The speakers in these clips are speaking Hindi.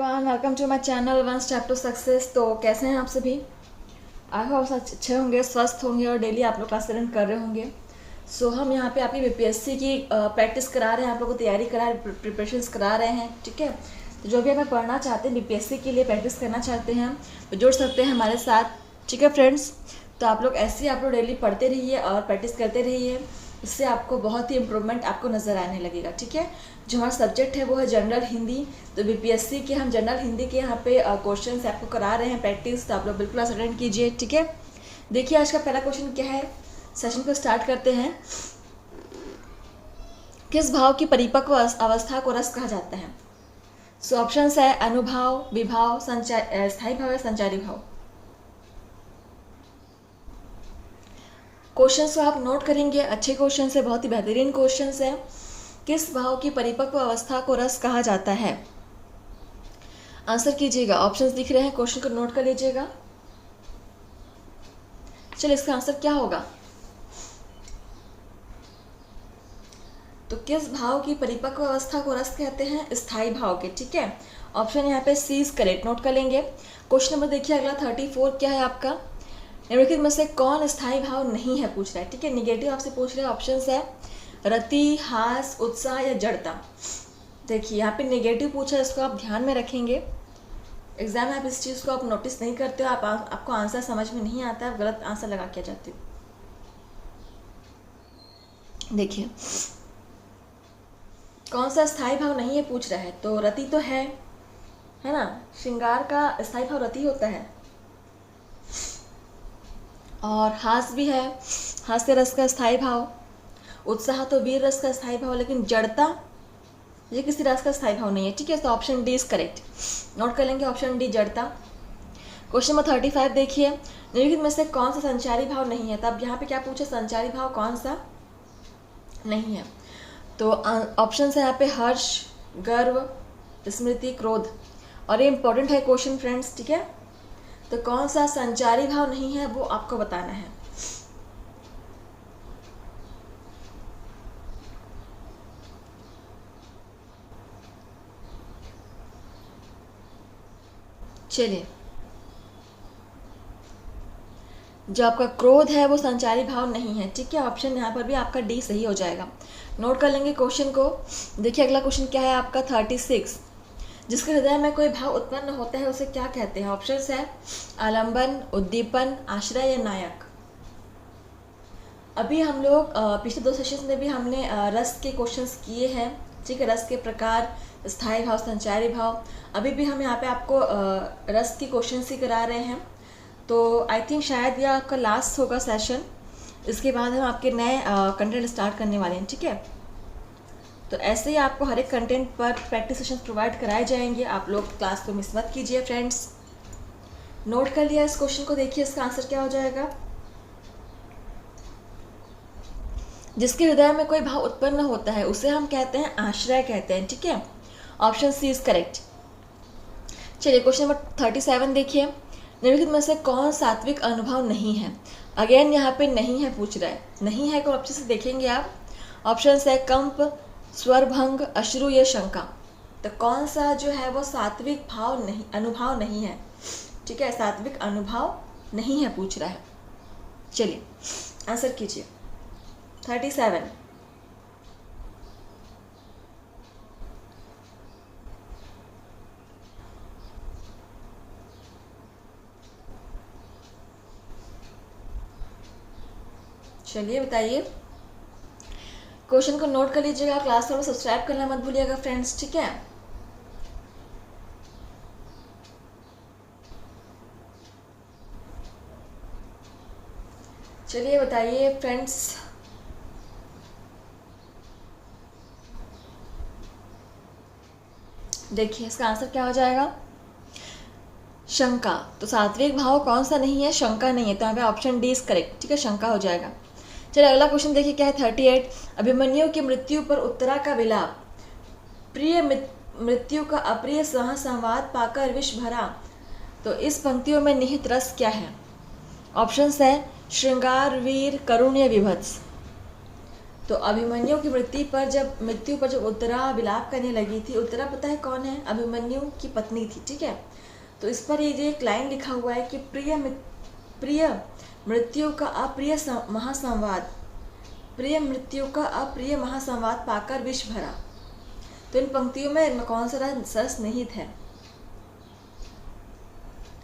Everyone, welcome to my channel one step to success. तो कैसे हैं आप सभी? आई होप अच्छे होंगे, स्वस्थ होंगे और डेली आप लोग क्लास अटेंड कर रहे होंगे। हम यहाँ पे आपकी बीपीएससी की प्रैक्टिस करा रहे हैं, आप लोगों को तैयारी करा रहे हैं, प्रिपरेशंस करा रहे हैं। ठीक है, तो जो भी हमें पढ़ना चाहते हैं, बीपीएससी के लिए प्रैक्टिस करना चाहते हैं, तो जुड़ सकते हैं हमारे साथ। ठीक है फ्रेंड्स, तो आप लोग ऐसे ही आप लोग डेली पढ़ते रहिए और प्रैक्टिस करते रहिए, इससे आपको बहुत ही इम्प्रूवमेंट आपको नज़र आने लगेगा। ठीक है, जो हमारा सब्जेक्ट है वो है जनरल हिंदी। तो बीपीएससी के हम जनरल हिंदी के यहाँ पे क्वेश्चन आपको करा रहे हैं प्रैक्टिस, तो आप लोग बिल्कुल अटेंड कीजिए। ठीक है, देखिए आज का पहला क्वेश्चन क्या है, सेशन को स्टार्ट करते हैं। किस भाव की परिपक्व अवस्था को रस कहा जाता है? सो ऑप्शंस है अनुभाव, विभाव, स्थायी भाव या संचारी भाव। क्वेश्चंस को आप नोट करेंगे, अच्छे क्वेश्चन है, बहुत ही बेहतरीन क्वेश्चन है। किस भाव की परिपक्व अवस्था को रस कहा जाता है? आंसर कीजिएगा, ऑप्शंस दिख रहे हैं, क्वेश्चन को नोट कर लीजिएगा। चलिए इसका आंसर क्या होगा? तो किस भाव की परिपक्व अवस्था को रस कहते हैं? स्थायी भाव के। ठीक है, ऑप्शन यहाँ पे सी इज करेक्ट, नोट कर लेंगे। क्वेश्चन नंबर देखिए अगला 34 क्या है आपका, निम्नलिखित में से कौन स्थायी भाव नहीं है पूछ रहा है। ठीक है, निगेटिव आपसे पूछ रहे हैं, ऑप्शंस है रति, हास, उत्साह या जड़ता। देखिए यहाँ पे नेगेटिव पूछा है, इसको आप ध्यान में रखेंगे। एग्जाम में आप इस चीज़ को आप नोटिस नहीं करते हो, आपको आंसर समझ में नहीं आता है, आप गलत आंसर लगा के जाते हो। देखिए कौन सा स्थायी भाव नहीं है पूछ रहा है, तो रति तो है ना, श्रृंगार का स्थायी भाव रति होता है। और हास भी है, हास्य रस का स्थायी भाव। उत्साह तो वीर रस का स्थायी भाव, लेकिन जड़ता ये किसी रस का स्थायी भाव नहीं है। ठीक है, तो option D is correct, note कर लेंगे, ऑप्शन डी जड़ता। क्वेश्चन नंबर 35 देखिए, निम्नलिखित में से कौन सा संचारी भाव नहीं है? तब यहाँ पे क्या पूछे, संचारी भाव कौन सा नहीं है? तो ऑप्शन है यहाँ पे हर्ष, गर्व, स्मृति, क्रोध। और ये इंपॉर्टेंट है क्वेश्चन फ्रेंड्स। ठीक है, तो कौन सा संचारी भाव नहीं है वो आपको बताना है। चलिए, जो आपका क्रोध है वो संचारी भाव नहीं है। ठीक है, ऑप्शन यहाँ पर भी आपका डी सही हो जाएगा, नोट कर लेंगे क्वेश्चन को। देखिए अगला क्वेश्चन क्या है आपका 36, जिसके हृदय में कोई भाव उत्पन्न होता है उसे क्या कहते हैं? ऑप्शंस है आलंबन, उद्दीपन, आश्रय या नायक। अभी हम लोग पिछले 2 सेशंस में भी हमने रस के क्वेश्चंस किए हैं। ठीक है, रस के प्रकार, स्थायी भाव, संचारी भाव। अभी भी हम यहाँ पे आपको रस के क्वेश्चंस ही करा रहे हैं। तो आई थिंक शायद यह आपका लास्ट होगा सेशन, इसके बाद हम आपके नए कंटेंट स्टार्ट करने वाले हैं। ठीक है, तो ऐसे ही आपको हर एक कंटेंट पर प्रैक्टिस सेशन प्रोवाइड कराए जाएंगे, आप लोग क्लास को मिस मत कीजिए फ्रेंड्स। नोट कर लिया इस क्वेश्चन को, देखिए इसका आंसर क्या हो जाएगा। जिसके हृदय में कोई भाव उत्पन्न होता है उसे हम कहते हैं आश्रय कहते हैं। ठीक है, ऑप्शन सी इज करेक्ट। चलिए क्वेश्चन नंबर 37 देखिए, निम्नलिखित में से कौन सात्विक अनुभव नहीं है? अगेन यहाँ पे नहीं है पूछ रहा है, नहीं है को अच्छे से देखेंगे आप। ऑप्शन है कंप, स्वरभंग, अश्रु या शंका। तो कौन सा जो है वो सात्विक भाव नहीं, अनुभव नहीं है? ठीक है, सात्विक अनुभव नहीं है पूछ रहा है। चलिए आंसर कीजिए 37। चलिए बताइए, क्वेश्चन को नोट कर लीजिएगा, क्लास को सब्सक्राइब करना मत भूलिएगा फ्रेंड्स। ठीक है, चलिए बताइए फ्रेंड्स। देखिए इसका आंसर क्या हो जाएगा, शंका। तो सात्विक भाव कौन सा नहीं है? शंका नहीं है, तो यहाँ पे ऑप्शन डी इज करेक्ट। ठीक है, शंका हो जाएगा। चलिए अगला क्वेश्चन देखिए क्या है 38, अभिमन्यु की मृत्यु पर उत्तरा का विलाप, प्रिय मृत्यु का अप्रिय संवाद पाकर विष भरा। तो इस पंक्तियों में निहित रस क्या है? ऑप्शंस है श्रृंगार, वीर, करुण या विभत्स। तो अभिमन्यु की मृत्यु पर जब उत्तरा विलाप करने लगी थी, उत्तरा पता है कौन है? अभिमन्यु की पत्नी थी, ठीक है। तो इस पर ये एक लाइन लिखा हुआ है कि प्रिय मृत्यु का अप्रिय महासंवाद, प्रिय मृत्यु का अप्रिय महासंवाद पाकर विष भरा। तो इन पंक्तियों में कौन सा रस निहित है,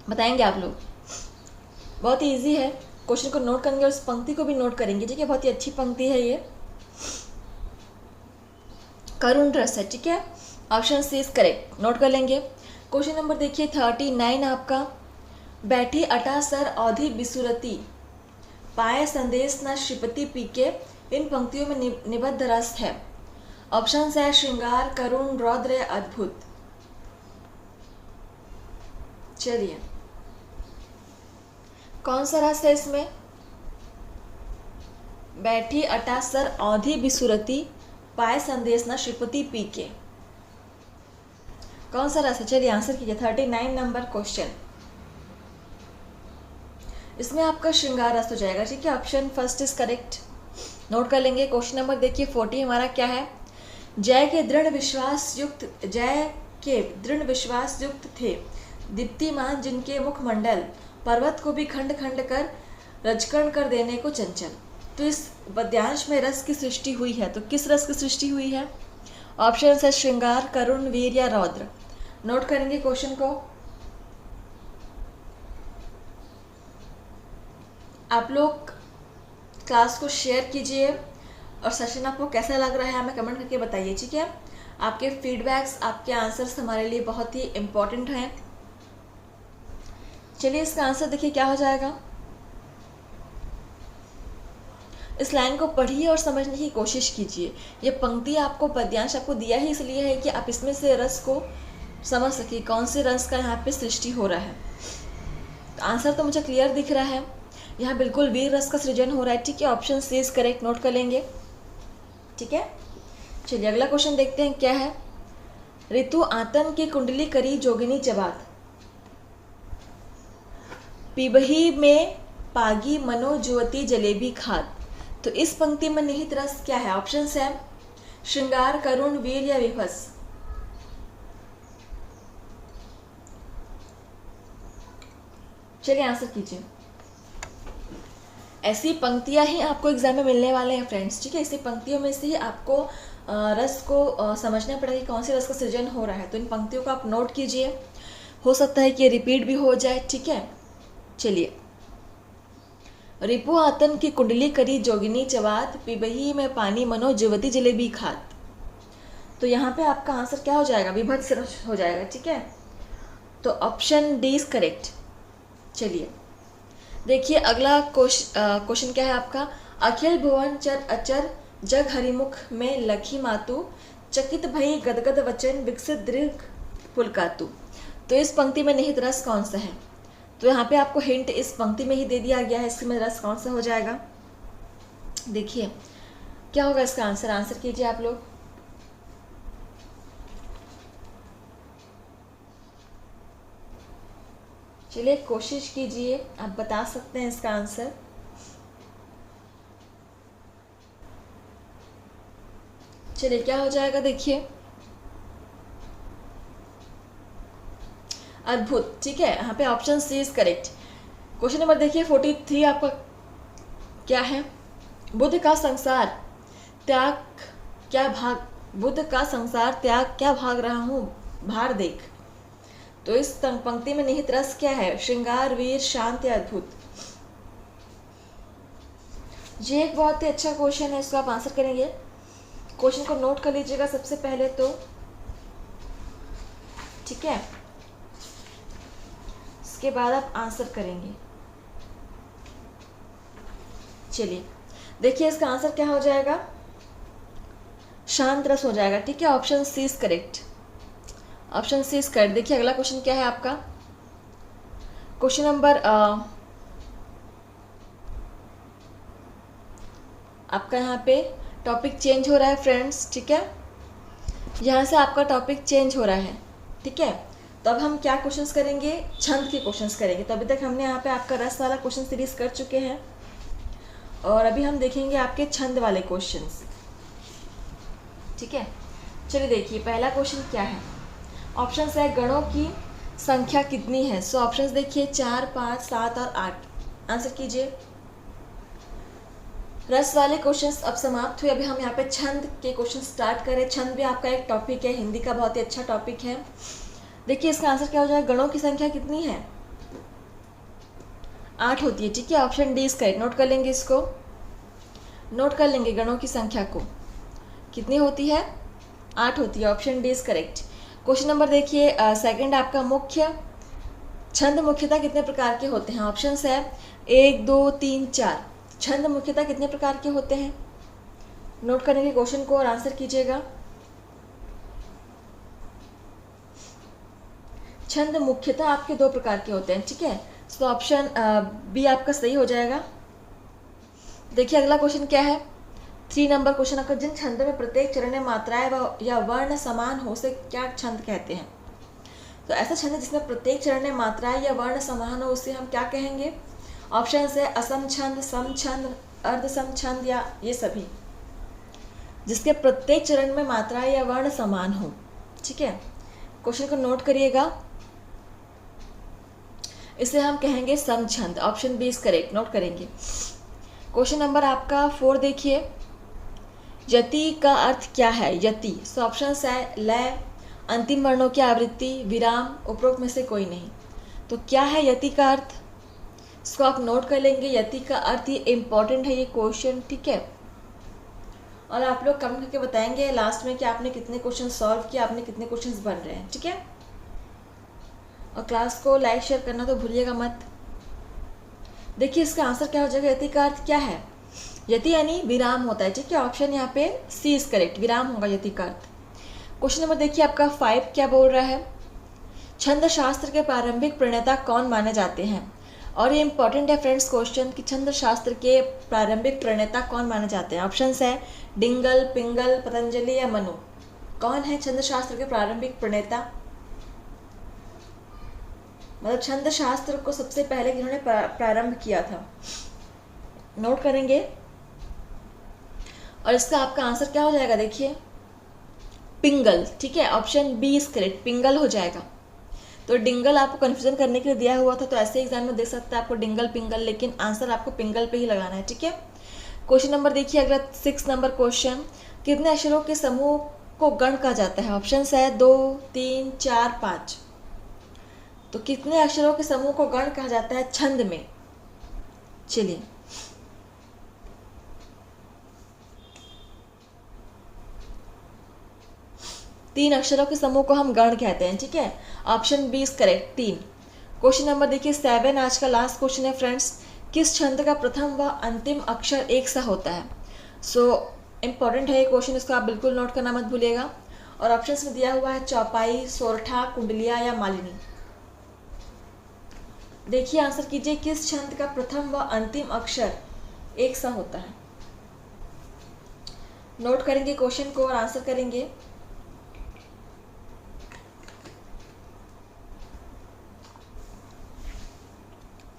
बताएंगे आप लोग। बहुत ही ईजी है, क्वेश्चन को नोट करेंगे और इस पंक्ति को भी नोट करेंगे, ठीक है। बहुत ही अच्छी पंक्ति है ये, करुण रस है, ठीक है। Option C is correct, note कर लेंगे। क्वेश्चन नंबर देखिए 39 आपका, बैठी अटासर औधी बिसुरती पाए संदेश न श्रीपति पीके, इन पंक्तियों में निबद्ध रस है। ऑप्शन है श्रृंगार, करुण, रौद्र या अद्भुत। चलिए कौन सा रस है इसमें? बैठी अटासर औधी बिसुरती पाए संदेश न श्रीपति पीके, कौन सा रस है? चलिए आंसर कीजिए। 39 नंबर क्वेश्चन, इसमें आपका श्रृंगार रस हो जाएगा, ठीक है। Option first is correct, note कर लेंगे। क्वेश्चन नंबर देखिए 40 हमारा क्या है? जय के दृढ़ विश्वास युक्त थे दीप्तिमान जिनके मुखमंडल, पर्वत को भी खंड खंड कर रजकण कर देने को चंचल। तो इस पद्यांश में रस की सृष्टि हुई है, तो किस रस की सृष्टि हुई है? ऑप्शन है श्रृंगार, करुण, वीर या रौद्र। नोट करेंगे क्वेश्चन को। आप लोग क्लास को शेयर कीजिए और सेशन आपको कैसा लग रहा है हमें कमेंट करके बताइए, ठीक है। आपके फीडबैक्स, आपके आंसर्स हमारे लिए बहुत ही इम्पोर्टेंट हैं। चलिए इसका आंसर देखिए क्या हो जाएगा। इस लाइन को पढ़िए और समझने की कोशिश कीजिए। ये पंक्ति आपको, पद्यांश आपको दिया ही इसलिए है कि आप इसमें से रस को समझ सकिए, कौन से रस का यहाँ पे सृष्टि हो रहा है। तो आंसर तो मुझे क्लियर दिख रहा है, यहाँ बिल्कुल वीर रस का सृजन हो रहा है, ठीक है। Option C is correct, note कर लेंगे, ठीक है। चलिए अगला क्वेश्चन देखते हैं क्या है। ऋतु आतन की कुंडली करी जोगिनी चबात, पिबही में पागी मनो जुवती जलेबी खात। तो इस पंक्ति में निहित रस क्या है? ऑप्शन है श्रृंगार, करुण, वीर या विभस। चलिए आंसर कीजिए। ऐसी पंक्तियां ही आपको एग्जाम में मिलने वाले हैं फ्रेंड्स, ठीक है। इसी पंक्तियों में से ही आपको रस को समझना पड़ेगा कि कौन से रस का सृजन हो रहा है। तो इन पंक्तियों को आप नोट कीजिए, हो सकता है कि ये रिपीट भी हो जाए, ठीक है। चलिए, रिपु आतन की कुंडली करी जोगिनी चबात, पिबही में पानी मनो जुवती जलेबी खात। तो यहाँ पे आपका आंसर क्या हो जाएगा? विभत्स रस हो जाएगा, ठीक है। तो ऑप्शन डी इज करेक्ट। चलिए देखिए अगला क्वेश्चन क्या है आपका। अखिल भुवन चर अचर जग हरिमुख में लखी मातु, चकित भई गदगद वचन विकसित दृढ़ पुलकातु। तो इस पंक्ति में निहित रस कौन सा है? तो यहाँ पे आपको हिंट इस पंक्ति में ही दे दिया गया है, इसमें रस कौन सा हो जाएगा। देखिए क्या होगा इसका आंसर, आंसर कीजिए आप लोग। चलिए कोशिश कीजिए, आप बता सकते हैं इसका आंसर। चलिए क्या हो जाएगा, देखिए अद्भुत, ठीक है। यहाँ पे option C is correct. Question number देखिए 43 आपका क्या है। बुद्ध का संसार त्याग क्या भाग, बुद्ध का संसार त्याग क्या भाग रहा हूँ भार देख। तो इस पंक्ति में निहित रस क्या है? श्रृंगार, वीर, शांत या अद्भुत। ये एक बहुत ही अच्छा क्वेश्चन है, इसको आप आंसर करेंगे। क्वेश्चन को नोट कर लीजिएगा सबसे पहले तो, ठीक है। इसके बाद आप आंसर करेंगे। चलिए देखिए इसका आंसर क्या हो जाएगा, शांत रस हो जाएगा, ठीक है। Option C is correct, option C is correct. देखिए अगला क्वेश्चन क्या है आपका। क्वेश्चन नंबर आपका यहाँ पे टॉपिक चेंज हो रहा है फ्रेंड्स, ठीक है। यहाँ से आपका टॉपिक चेंज हो रहा है, ठीक है। तो अब हम क्या क्वेश्चंस करेंगे? छंद के क्वेश्चंस करेंगे। तो अभी तक हमने यहाँ पे आपका रस वाला क्वेश्चन सीरीज कर चुके हैं और अभी हम देखेंगे आपके छंद वाले क्वेश्चंस, ठीक है, चलिए देखिए पहला क्वेश्चन क्या है। ऑप्शन है गणों की संख्या कितनी है। सो ऑप्शंस देखिए 4, 5, 7 और 8। आंसर कीजिए। रस वाले क्वेश्चंस अब समाप्त हुए। अभी हम यहाँ पे छंद के क्वेश्चन स्टार्ट करें। छंद भी आपका एक टॉपिक है, हिंदी का बहुत ही अच्छा टॉपिक है। देखिए इसका आंसर क्या हो जाएगा। गणों की संख्या कितनी है, 8 होती है। ठीक है, ऑप्शन डी इसका नोट कर लेंगे, इसको नोट कर लेंगे। गणों की संख्या को कितनी होती है, 8 होती है। Option D is correct. Question number देखिए सेकंड आपका, मुख्य छंद मुख्यतः कितने प्रकार के होते हैं। ऑप्शन है 1, 2, 3, 4। छंद मुख्यतः कितने प्रकार के होते हैं, नोट करेंगे क्वेश्चन को और आंसर कीजिएगा। छंद मुख्यतः आपके 2 प्रकार के होते हैं। ठीक है, तो ऑप्शन बी आपका सही हो जाएगा। देखिए अगला क्वेश्चन क्या है, 3 नंबर क्वेश्चन आपका, जिन छंद में प्रत्येक चरण में मात्राएं या वर्ण समान हो उसे क्या छंद कहते हैं। तो ऐसा छंद जिसमें प्रत्येक चरण में मात्राएं या वर्ण समान हो उसे हम क्या कहेंगे। ऑप्शन है असम छंद, सम छंद, अर्ध सम छंद या ये सभी, जिसके प्रत्येक चरण में मात्राएं या वर्ण समान हो। ठीक है, क्वेश्चन को नोट करिएगा। इसे हम कहेंगे सम छंद। Option B is correct, note करेंगे। क्वेश्चन नंबर आपका 4 देखिए, यति का अर्थ क्या है। यति, सो ऑप्शन है लय, अंतिम वर्णों की आवृत्ति, विराम, उपरोक्त में से कोई नहीं। तो क्या है यति का अर्थ, इसको आप नोट कर लेंगे। यति का अर्थ ये इम्पॉर्टेंट है ये क्वेश्चन। ठीक है, और आप लोग कमेंट करके बताएंगे लास्ट में कि आपने कितने क्वेश्चन सॉल्व किया, आपने कितने क्वेश्चन बन रहे हैं। ठीक है, और क्लास को लाइक शेयर करना तो भूलिएगा मत। देखिए इसका आंसर क्या हो जाएगा। यति का अर्थ क्या है, यति यानी विराम होता है। ठीक है, ऑप्शन यहाँ पे सी इज करेक्ट, विराम होगा यति का अर्थ। क्वेश्चन नंबर देखिए आपका 5 क्या बोल रहा है, छंद शास्त्र के प्रारंभिक प्रणेता कौन माने जाते हैं। और ये इंपॉर्टेंट है फ्रेंड्स क्वेश्चन कि छंद शास्त्र के प्रारंभिक प्रणेता कौन माने जाते हैं। ऑप्शन है डिंगल, पिंगल, पतंजलि या मनु। कौन है छंद शास्त्र के प्रारंभिक प्रणेता, मतलब छंद शास्त्र को सबसे पहले जिन्होंने प्रारंभ किया था, नोट करेंगे। और इसका आपका आंसर क्या हो जाएगा, देखिए पिंगल। ठीक है, ऑप्शन बी इज करेक्ट, पिंगल हो जाएगा। तो डिंगल आपको कंफ्यूजन करने के लिए दिया हुआ था, तो ऐसे एग्जाम में देख सकते हैं आपको डिंगल पिंगल, लेकिन आंसर आपको पिंगल पे ही लगाना है। ठीक है, क्वेश्चन नंबर देखिए अगला 6 नंबर क्वेश्चन, कितने अक्षरों के समूह को गण कहा जाता है। ऑप्शन है 2, 3, 4, 5। तो कितने अक्षरों के समूह को गण कहा जाता है छंद में। चलिए तीन अक्षरों के समूह को हम गण कहते हैं। ठीक है, option B is correct, 3। Question number देखिए 7, आज का लास्ट क्वेश्चन है फ्रेंड्स, किस छंद का प्रथम व अंतिम अक्षर एक सा होता है। सो इम्पॉर्टेंट है ये क्वेश्चन, इसको आप बिल्कुल नोट करना मत भूलिएगा। और ऑप्शंस में दिया हुआ है चौपाई, सोरठा, कुंडलिया या मालिनी। देखिए आंसर कीजिए, किस छंद का प्रथम व अंतिम अक्षर एक सा होता है। नोट करेंगे क्वेश्चन को और आंसर करेंगे।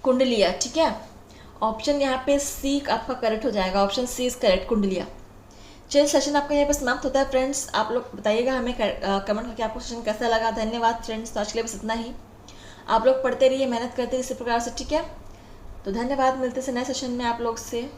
कुंडलिया। ठीक है, ऑप्शन यहाँ पे सी आपका करेक्ट हो जाएगा। ऑप्शन सी इज करेक्ट, कुंडलिया। चलिए सेशन आपका यहाँ पे समाप्त होता है फ्रेंड्स। आप लोग बताइएगा हमें कमेंट करके आपको सेशन कैसा लगा। धन्यवाद फ्रेंड्स, तो आज के लिए बस इतना ही। आप लोग पढ़ते रहिए, मेहनत करते रहिए इसी प्रकार से। ठीक है, तो धन्यवाद, मिलते हैं नए सेशन में आप लोग से।